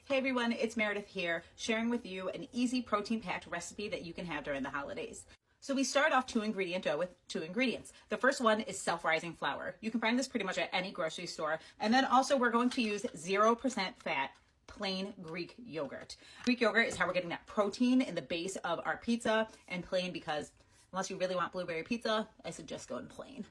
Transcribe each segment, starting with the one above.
Hey everyone, it's Meredith here, sharing with you an easy protein-packed recipe that you can have during the holidays. So we start off two-ingredient dough with 2 ingredients. The first one is self-rising flour. You can find this pretty much at any grocery store. And then also we're going to use 0% fat, plain Greek yogurt. Greek yogurt is how we're getting that protein in the base of our pizza, and plain because unless you really want blueberry pizza, I suggest going plain.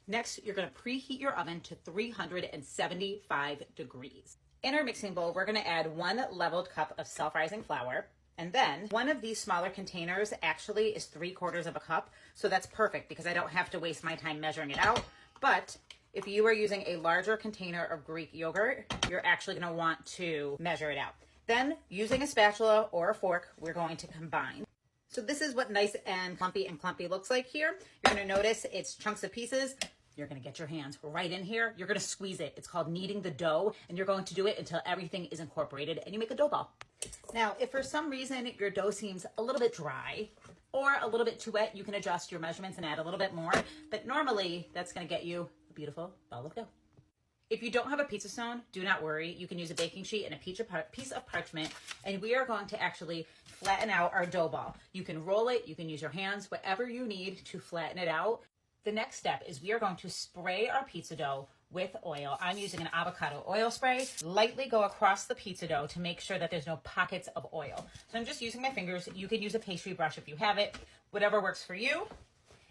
Next, you're going to preheat your oven to 375 degrees. In our mixing bowl, we're going to add 1 leveled cup of self-rising flour. And then one of these smaller containers actually is 3/4 of a cup. So that's perfect because I don't have to waste my time measuring it out. But if you are using a larger container of Greek yogurt, you're actually going to want to measure it out. Then using a spatula or a fork, we're going to combine. So this is what nice and clumpy looks like here. You're going to notice it's chunks of pieces. You're going to get your hands right in here. You're going to squeeze it. It's called kneading the dough, and you're going to do it until everything is incorporated and you make a dough ball. Now, if for some reason your dough seems a little bit dry or a little bit too wet, you can adjust your measurements and add a little bit more. But normally that's going to get you a beautiful ball of dough. If you don't have a pizza stone, do not worry. You can use a baking sheet and a piece of parchment, and we are going to actually flatten out our dough ball. You can roll it, you can use your hands, whatever you need to flatten it out. The next step is we are going to spray our pizza dough with oil. I'm using an avocado oil spray. Lightly go across the pizza dough to make sure that there's no pockets of oil. So I'm just using my fingers. You can use a pastry brush if you have it, whatever works for you.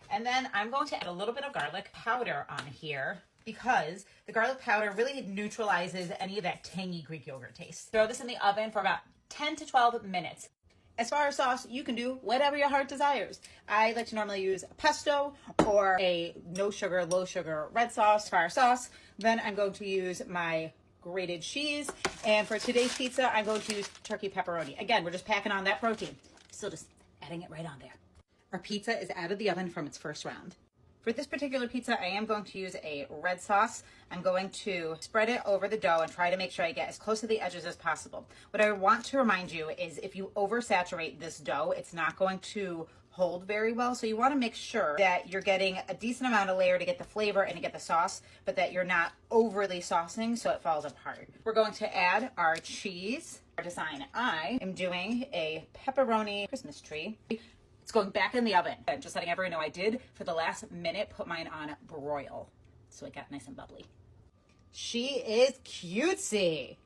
And then I'm going to add a little bit of garlic powder on here because the garlic powder really neutralizes any of that tangy Greek yogurt taste. Throw this in the oven for about 10 to 12 minutes. As far as sauce, you can do whatever your heart desires. I like to normally use pesto or a no sugar, low sugar red sauce for our sauce. Then I'm going to use my grated cheese. And for today's pizza, I'm going to use turkey pepperoni. Again, we're just packing on that protein. Still just adding it right on there. Our pizza is out of the oven from its first round. For this particular pizza, I am going to use a red sauce. I'm going to spread it over the dough and try to make sure I get as close to the edges as possible. What I want to remind you is if you oversaturate this dough, it's not going to hold very well. So you want to make sure that you're getting a decent amount of layer to get the flavor and to get the sauce, but that you're not overly saucing so it falls apart. We're going to add our cheese. Our design, I am doing a pepperoni Christmas tree. It's going back in the oven. And just letting everyone know I did, for the last minute, put mine on broil. So it got nice and bubbly. She is cutesy.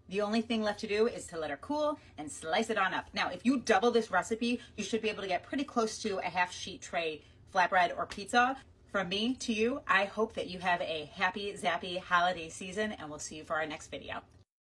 The only thing left to do is to let her cool and slice it on up. Now, if you double this recipe, you should be able to get pretty close to a half sheet tray flatbread or pizza. From me to you, I hope that you have a happy, zappy holiday season, and we'll see you for our next video.